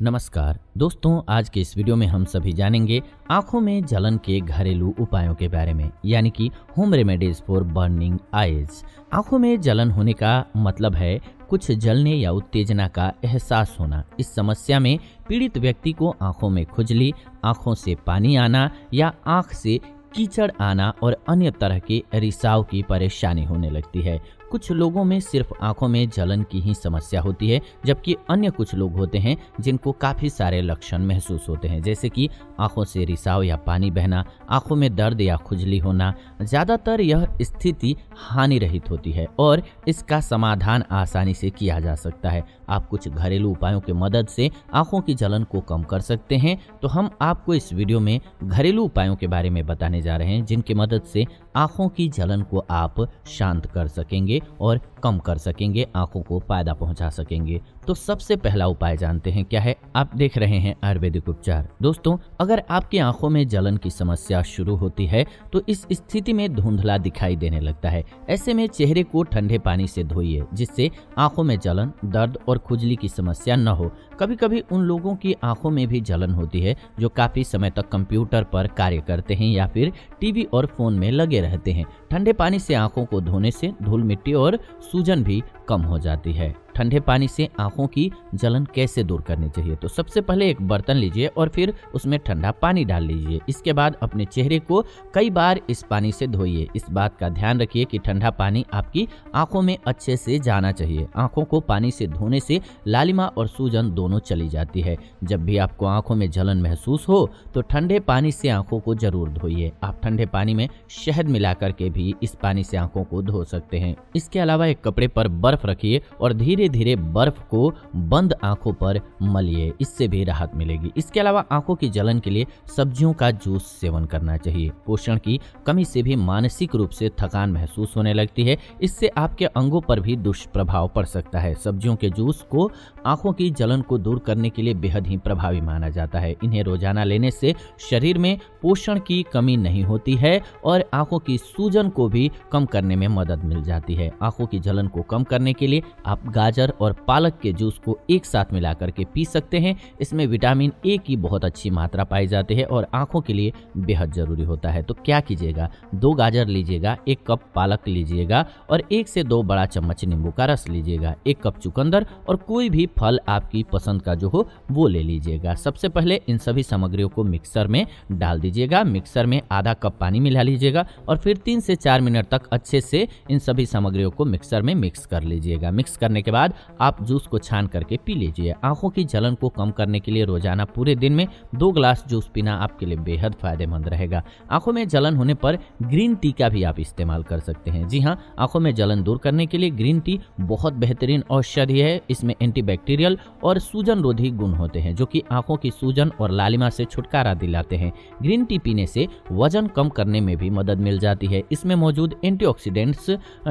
नमस्कार दोस्तों, आज के इस वीडियो में हम सभी जानेंगे आंखों में जलन के घरेलू उपायों के बारे में, यानी कि home remedies for burning eyes. आंखों में जलन होने का मतलब है कुछ जलने या उत्तेजना का एहसास होना। इस समस्या में पीड़ित व्यक्ति को आंखों में खुजली, आंखों से पानी आना या आंख से कीचड़ आना और अन्य तरह के रिसाव की परेशानी होने लगती है। कुछ लोगों में सिर्फ आंखों में जलन की ही समस्या होती है, जबकि अन्य कुछ लोग होते हैं जिनको काफ़ी सारे लक्षण महसूस होते हैं, जैसे कि आंखों से रिसाव या पानी बहना, आंखों में दर्द या खुजली होना। ज़्यादातर यह स्थिति हानि रहित होती है और इसका समाधान आसानी से किया जा सकता है। आप कुछ घरेलू उपायों की मदद से आंखों की जलन को कम कर सकते हैं। तो हम आपको इस वीडियो में घरेलू उपायों के बारे में बताने जा रहे हैं, जिनकी मदद से आंखों की जलन को आप शांत कर सकेंगे और कम कर सकेंगे, आंखों को फायदा पहुंचा सकेंगे। तो सबसे पहला उपाय जानते हैं क्या है। आप देख रहे हैं आयुर्वेदिक उपचार। दोस्तों, अगर आपकी आंखों में जलन की समस्या शुरू होती है तो इस स्थिति में धुंधला दिखाई देने लगता है। ऐसे में चेहरे को ठंडे पानी से धोइए, जिससे आंखों में जलन, दर्द और खुजली की समस्या न हो। कभी कभी उन लोगों की आंखों में भी जलन होती है जो काफी समय तक कंप्यूटर पर कार्य करते हैं या फिर टीवी और फोन में लगे रहते हैं। ठंडे पानी से आंखों को धोने से धूल मिट्टी और सूजन भी कम हो जाती है। ठंडे पानी से आंखों की जलन कैसे दूर करनी चाहिए? तो सबसे पहले एक बर्तन लीजिए और फिर उसमें ठंडा पानी डाल लीजिए। इसके बाद अपने चेहरे को कई बार इस पानी से धोइए। इस बात का ध्यान रखिए कि ठंडा पानी आपकी आंखों में अच्छे से जाना चाहिए। आंखों को पानी से धोने से लालिमा और सूजन दोनों चली जाती है। जब भी आपको आंखों में जलन महसूस हो तो ठंडे पानी से आंखों को जरूर धोइए। आप ठंडे पानी में शहद मिला करके भी इस पानी से आंखों को धो सकते हैं। इसके अलावा एक कपड़े पर बर्फ रखिए और धीरे धीरे बर्फ को बंद आंखों पर मलिए, इससे भी राहत मिलेगी। इसके अलावा आंखों की जलन के लिए सब्जियों का जूस सेवन करना चाहिए। पोषण की कमी से भी मानसिक रूप से थकान महसूस होने लगती है। इससे आपके अंगों पर भी दुष्प्रभाव पड़ सकता है। सब्जियों के जूस को आंखों की जलन को दूर करने के लिए बेहद ही प्रभावी माना जाता है। इन्हें रोजाना लेने से शरीर में पोषण की कमी नहीं होती है और आंखों की सूजन को भी कम करने में मदद मिल जाती है। आंखों की जलन को कम करने के लिए आप गाजर और पालक के जूस को एक साथ मिलाकर के पी सकते हैं। इसमें विटामिन ए की बहुत अच्छी मात्रा पाई जाती है और आंखों के लिए बेहद जरूरी होता है। तो क्या कीजिएगा, 2 गाजर लीजिएगा, 1 कप पालक लीजिएगा और 1 से 2 बड़ा चम्मच नींबू का रस लीजिएगा, 1 कप चुकंदर और कोई भी फल आपकी पसंद का जो हो वो ले लीजिएगा। सबसे पहले इन सभी सामग्रियों को मिक्सर में डाल दीजिएगा। मिक्सर में आधा कप पानी मिला लीजिएगा और फिर 3 से 4 मिनट तक अच्छे से इन सभी सामग्रियों को मिक्सर में मिक्स कर लीजिएगा। मिक्स करने के बाद आप जूस को छान करके पी लीजिए। आंखों की जलन को कम करने के लिए रोजाना पूरे दिन में 2 ग्लास जूस पीना आपके लिए बेहद फायदेमंद रहेगा। आंखों में जलन होने पर ग्रीन टी का भी आप इस्तेमाल कर सकते हैं। जी हाँ, आंखों में जलन दूर करने के लिए ग्रीन टी बहुत बेहतरीन औषधि है। इसमें एंटीबैक्टीरियल और सूजन रोधी गुण होते हैं, जो कि आंखों की सूजन और लालिमा से छुटकारा दिलाते हैं। ग्रीन टी पीने से वजन कम करने में भी मदद मिल जाती है। इसमें मौजूद एंटीऑक्सीडेंट्स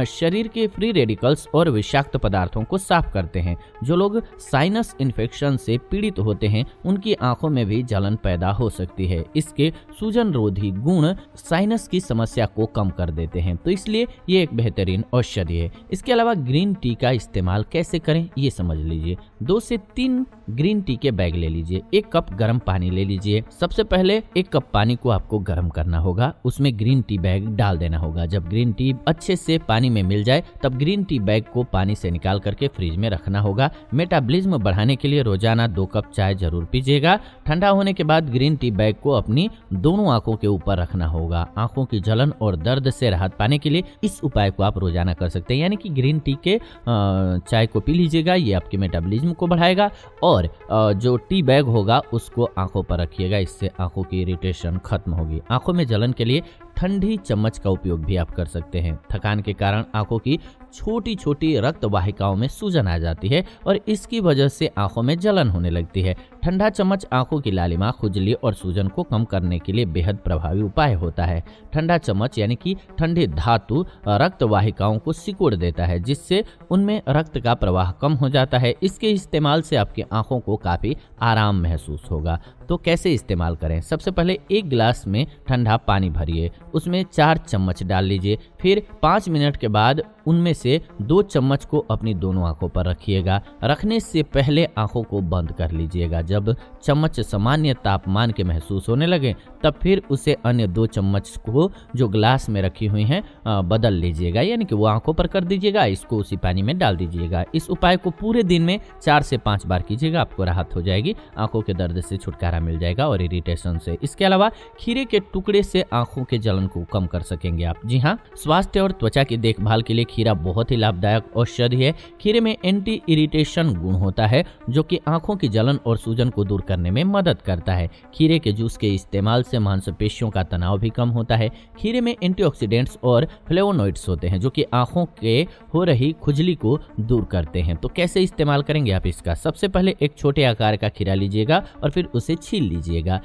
शरीर के फ्री रेडिकल्स और विषाक्त पदार्थों को साफ करते हैं। जो लोग साइनस इन्फेक्शन से पीड़ित होते हैं उनकी आंखों में भी जलन पैदा हो सकती है। इसके सूजन रोधी गुण साइनस की समस्या को कम कर देते हैं, तो इसलिए ये एक बेहतरीन औषधि है। इसके अलावा ग्रीन टी का इस्तेमाल कैसे करें ये समझ लीजिए। 2 से 3 ग्रीन टी के बैग ले लीजिए, 1 कप गर्म पानी ले लीजिए। सबसे पहले 1 कप पानी को आपको गर्म करना होगा, उसमें ग्रीन टी बैग डाल देना होगा। जब ग्रीन टी अच्छे से पानी में मिल जाए तब ग्रीन टी बैग को पानी से निकाल करके फ्रिज में रखना होगा। मेटाबॉलिज्म बढ़ाने के लिए रोजाना 2 कप चाय जरूर पीजिएगा। ठंडा होने के बाद ग्रीन टी बैग को अपनी दोनों आंखों के ऊपर रखना होगा। आंखों की जलन और दर्द से राहत पाने के लिए इस उपाय को आप रोजाना कर सकते हैं, यानी कि ग्रीन टी के चाय को पी लीजिएगा। ये आपके मेटाबॉलिज्म को बढ़ाएगा और जो टी बैग होगा उसको आंखों पर रखिएगा, इससे आंखों की इरिटेशन खत्म होगी। आंखों में जलन के लिए ठंडी चम्मच का उपयोग भी आप कर सकते हैं। थकान के कारण आंखों की छोटी छोटी रक्त वाहिकाओं में सूजन आ जाती है और इसकी वजह से आंखों में जलन होने लगती है। ठंडा चम्मच आंखों की लालिमा, खुजली और सूजन को कम करने के लिए बेहद प्रभावी उपाय होता है। ठंडा चम्मच यानी कि ठंडे धातु रक्त वाहिकाओं को सिकोड़ देता है, जिससे उनमें रक्त का प्रवाह कम हो जाता है। इसके इस्तेमाल से आपकी आंखों को काफी आराम महसूस होगा। तो कैसे इस्तेमाल करें? सबसे पहले 1 गिलास में ठंडा पानी भरिए, उसमें 4 चम्मच डाल लीजिए, फिर 5 मिनट के बाद उनमें से 2 चम्मच को अपनी दोनों आंखों पर रखिएगा। रखने से पहले आंखों को बंद कर लीजिएगा। जब चम्मच सामान्य तापमान के महसूस होने लगे तब फिर उसे अन्य 2 चम्मच को जो ग्लास में रखी हुई हैं बदल लीजिएगा, यानी कि वो आंखों पर कर दीजिएगा, इसको उसी पानी में डाल दीजिएगा। इस उपाय को पूरे दिन में 4 से 5 बार कीजिएगा, आपको राहत हो जाएगी, आंखों के दर्द से छुटकारा मिल जाएगा और इरिटेशन से। इसके अलावा खीरे के टुकड़े से आंखों के जलन को कम कर सकेंगे आप। जी हाँ, स्वास्थ्य और त्वचा की देखभाल के लिए खीरा बहुत ही लाभदायक औषधि है। खीरे में एंटी इरिटेशन गुण होता है जो कि आंखों की जलन और सूजन को दूर करने में मदद करता है। खीरे के जूस के इस्तेमाल से मांसपेशियों का तनाव भी कम होता है। खीरे में एंटीऑक्सीडेंट्स और फ्लेवोनोइड्स होते हैं जो कि आंखों के हो रही खुजली को दूर करते हैं। तो कैसे इस्तेमाल करेंगे आप इसका? सबसे पहले एक छोटे आकार का खीरा लीजिएगा और फिर उसे छील लीजिएगा।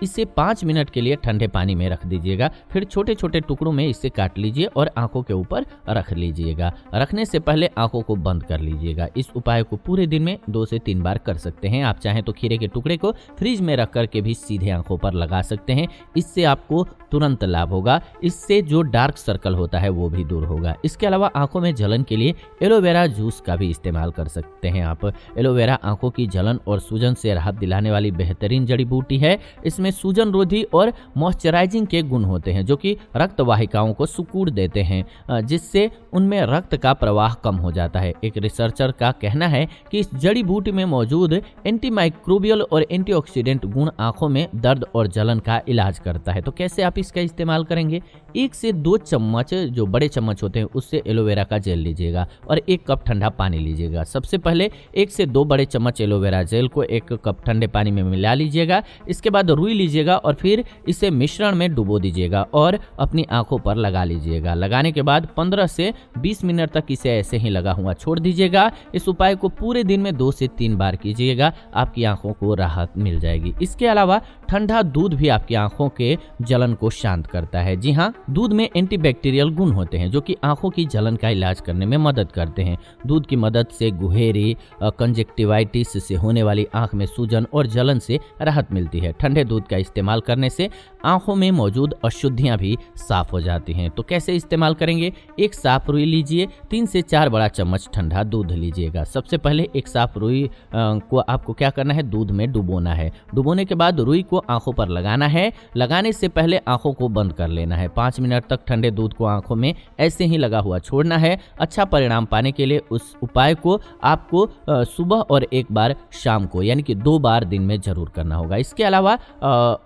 इसे 5 मिनट के लिए ठंडे पानी में रख दीजिएगा। फिर छोटे छोटे टुकड़ों में इसे काट लीजिए और आंखों के ऊपर रख लीजिएगा। रखने से पहले आंखों को बंद कर लीजिएगा। इस उपाय को पूरे दिन में 2 से 3 बार कर सकते हैं। आप चाहें तो खीरे के टुकड़े को फ्रिज में रख करके भी सीधे आंखों पर लगा सकते हैं। इससे आपको तुरंत लाभ होगा। इससे जो डार्क सर्कल होता है वो भी दूर होगा। इसके अलावा आंखों में जलन के लिए एलोवेरा जूस का भी इस्तेमाल कर सकते हैं आप। एलोवेरा आंखों की जलन और सूजन से राहत दिलाने वाली बेहतरीन जड़ी बूटी है। इसमें सूजन रोधी और मॉइस्चराइजिंग के गुण होते हैं जो कि रक्त वाहिकाओं को सिकुड़ देते हैं, जिससे उनमें रक्त का प्रवाह कम हो जाता है। एक रिसर्चर का कहना है कि इस जड़ी बूटी में मौजूद एंटीमाइक्रोबियल और एंटीऑक्सीडेंट गुण आंखों में दर्द और जलन का इलाज करता है। तो कैसे आप इसका इस्तेमाल करेंगे? 1 से 2 चम्मच जो बड़े चम्मच होते हैं उससे एलोवेरा का जेल लीजिएगा और 1 कप ठंडा पानी लीजिएगा। सबसे पहले 1 से 2 बड़े चम्मच एलोवेरा जेल को 1 कप ठंडे पानी में मिला लीजिएगा। इसके बाद रुई लीजिएगा और फिर इसे मिश्रण में डुबो दीजिएगा और अपनी आंखों पर लगा लीजिएगा। लगाने के बाद 15 से 20 मिनट तक इसे ऐसे ही लगा हुआ छोड़ दीजिएगा। इस उपाय को पूरे दिन में 2 से 3 बार कीजिएगा, आपकी आंखों को राहत मिल जाएगी। इसके अलावा ठंडा दूध भी आपकी आंखों के जलन को शांत करता है। जी हाँ, दूध में एंटीबैक्टीरियल गुण होते हैं जो कि आंखों की जलन का इलाज करने में मदद करते हैं। दूध की मदद से गुहेरी, कंजक्टिवाइटिस से होने वाली आंख में सूजन और जलन से राहत मिलती है। ठंडे दूध का इस्तेमाल करने से आंखों में मौजूद अशुद्धियां भी साफ हो जाती हैं। तो कैसे इस्तेमाल करेंगे? 1 साफ रुई लीजिए, 3 से 4 बड़ा चम्मच ठंडा दूध लीजिएगा। सबसे पहले 1 साफ रुई को आपको क्या करना है? दूध में डुबोना है। डुबोने के बाद रुई को आंखों पर लगाना है। लगाने से पहले आंखों को बंद कर लेना है। 5 मिनट तक ठंडे दूध को आंखों में ऐसे ही लगा हुआ छोड़ना है। अच्छा परिणाम पाने के लिए उस उपाय को आपको सुबह और 1 बार शाम को, यानी कि 2 बार दिन में जरूर करना होगा। इसके अलावा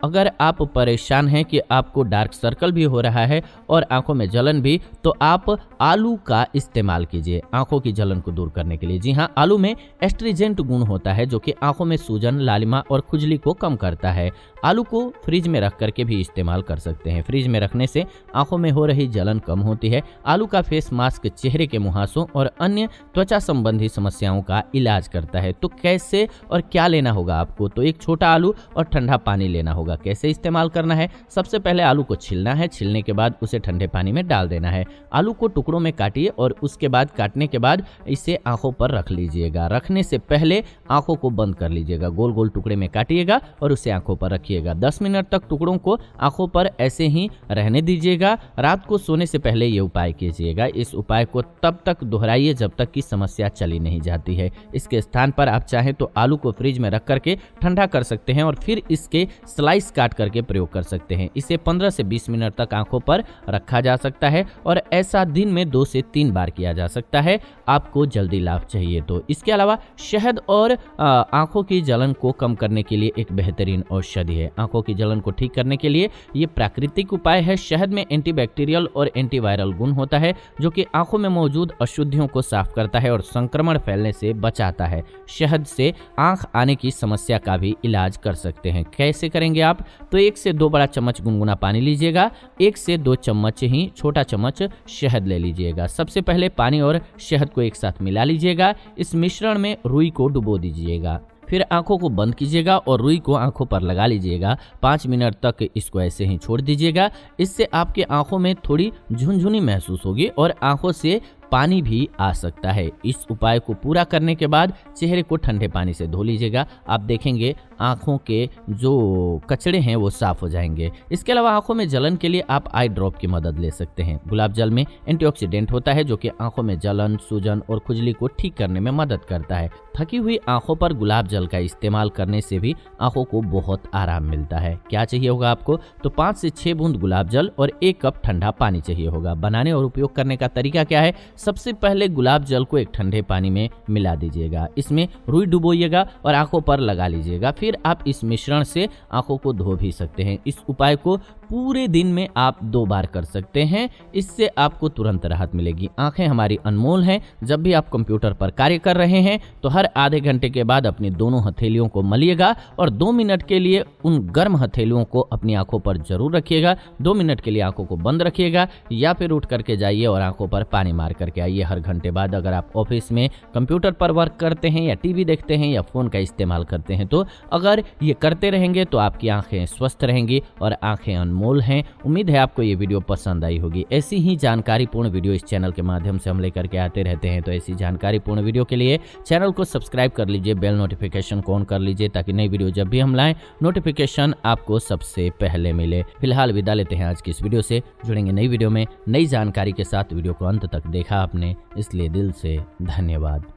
अगर आप परेशान हैं कि आपको डार्क सर्कल भी हो रहा है और आंखों में जलन भी, तो आप आलू का इस्तेमाल कीजिए आंखों की जलन को दूर करने के लिए। जी हाँ, आलू में एस्ट्रिजेंट गुण होता है जो कि आंखों में सूजन, लालिमा और खुजली को कम करता है। आलू को फ्रिज में रख करके भी इस्तेमाल कर सकते हैं। फ्रिज में रखने से आंखों में हो रही जलन कम होती है। आलू का फेस मास्क चेहरे के मुहासों और अन्य त्वचा संबंधी समस्याओं का इलाज करता है। तो कैसे और क्या लेना होगा आपको? तो 1 छोटा आलू और ठंडा पानी लेना होगा। कैसे इस्तेमाल करना है? सबसे पहले आलू को छीलना है। छीलने के बाद उसे ठंडे पानी में डाल देना है। आलू को टुकड़ों में काटिए और उसके बाद काटने के बाद इसे आंखों पर रख लीजिएगा। रखने से पहले आंखों को बंद कर लीजिएगा। गोल गोल टुकड़े में काटिएगा और उसे आंखों पर रखिएगा। 10 मिनट तक टुकड़ों को आंखों पर ऐसे ही रहने दीजिएगा। रात को सोने से पहले ये उपाय कीजिएगा। इस उपाय को तब तक दोहराइए जब तक कि समस्या चली नहीं जाती है। इसके स्थान पर आप चाहें तो आलू को फ्रिज में रख करके ठंडा कर सकते हैं और फिर इसके स्लाइस काट करके प्रयोग कर सकते हैं। इसे 15 से 20 मिनट तक आंखों पर रखा जा सकता है और ऐसा दिन में 2 से 3 बार किया जा सकता है। आपको जल्दी लाभ चाहिए तो। इसके अलावा शहद और आंखों की जलन को कम करने के लिए एक बेहतरीन औषधि है। आंखों की जलन को ठीक करने के लिए ये प्राकृतिक उपाय है। शहद में एंटीबैक्टीरियल और एंटीवायरल गुण होता है जो कि आंखों में मौजूद अशुद्धियों को साफ करता है और संक्रमण फैलने से बचाता है। शहद से आंख आने की समस्या का भी इलाज कर सकते हैं। कैसे करेंगे आप? तो 1 से 2 बड़ा चम्मच गुनगुना पानी लीजिएगा। 1 से 2 चम्मच ही छोटा चम्मच शहद ले लीजिएगा। सबसे पहले पानी और शहद को एक साथ मिला लीजिएगा। इस मिश्रण में रुई को डुबो दीजिएगा। फिर आंखों को बंद कीजिएगा और रुई को आंखों पर लगा लीजिएगा। 5 मिनट तक इसको ऐसे ही छोड़ दीजिएगा। इससे आपके आंखों में थोड़ी झुनझुनी महसूस होगी और आंखों से पानी भी आ सकता है। इस उपाय को पूरा करने के बाद चेहरे को ठंडे पानी से धो लीजिएगा। आप देखेंगे आंखों के जो कचड़े हैं वो साफ हो जाएंगे। इसके अलावा आंखों में जलन के लिए आप आई ड्रॉप की मदद ले सकते हैं। गुलाब जल में एंटीऑक्सीडेंट होता है जो कि आंखों में जलन, सूजन और खुजली को ठीक करने में मदद करता है। थकी हुई आंखों पर गुलाब जल का इस्तेमाल करने से भी आंखों को बहुत आराम मिलता है। क्या चाहिए होगा आपको? तो 5 से 6 बूंद गुलाब जल और 1 कप ठंडा पानी चाहिए होगा। बनाने और उपयोग करने का तरीका क्या है? सबसे पहले गुलाब जल को एक ठंडे पानी में मिला दीजिएगा। इसमें रुई डुबोइएगा और आंखों पर लगा लीजिएगा। फिर आप इस मिश्रण से आंखों को धो भी सकते हैं। इस उपाय को पूरे दिन में आप 2 बार कर सकते हैं। इससे आपको तुरंत राहत मिलेगी। आंखें हमारी अनमोल हैं। जब भी आप कंप्यूटर पर कार्य कर रहे हैं तो हर आधे घंटे के बाद अपनी दोनों हथेलियों को मलिएगा और 2 मिनट के लिए उन गर्म हथेलियों को अपनी आंखों पर जरूर रखिएगा। 2 मिनट के लिए आंखों को बंद रखिएगा या फिर उठ करके जाइए और आंखों पर पानी मार करके आइए हर घंटे बाद। अगर आप ऑफिस में कंप्यूटर पर वर्क करते हैं या टीवी देखते हैं या फोन का इस्तेमाल करते हैं तो अगर ये करते रहेंगे तो आपकी आंखें स्वस्थ रहेंगी और आंखें अनमोल हैं। उम्मीद है आपको ये वीडियो पसंद आई होगी। ऐसी ही जानकारीपूर्ण वीडियो इस चैनल के माध्यम से हम लेकर के आते रहते हैं। तो ऐसी जानकारीपूर्ण वीडियो के लिए चैनल को सब्सक्राइब कर लीजिए, बेल नोटिफिकेशन को ऑन कर लीजिए ताकि नई वीडियो जब भी हम लाएं नोटिफिकेशन आपको सबसे पहले मिले। फिलहाल विदा लेते हैं आज की इस वीडियो से। जुड़ेंगे नई वीडियो में नई जानकारी के साथ। वीडियो को अंत तक देखा आपने, इसलिए दिल से धन्यवाद।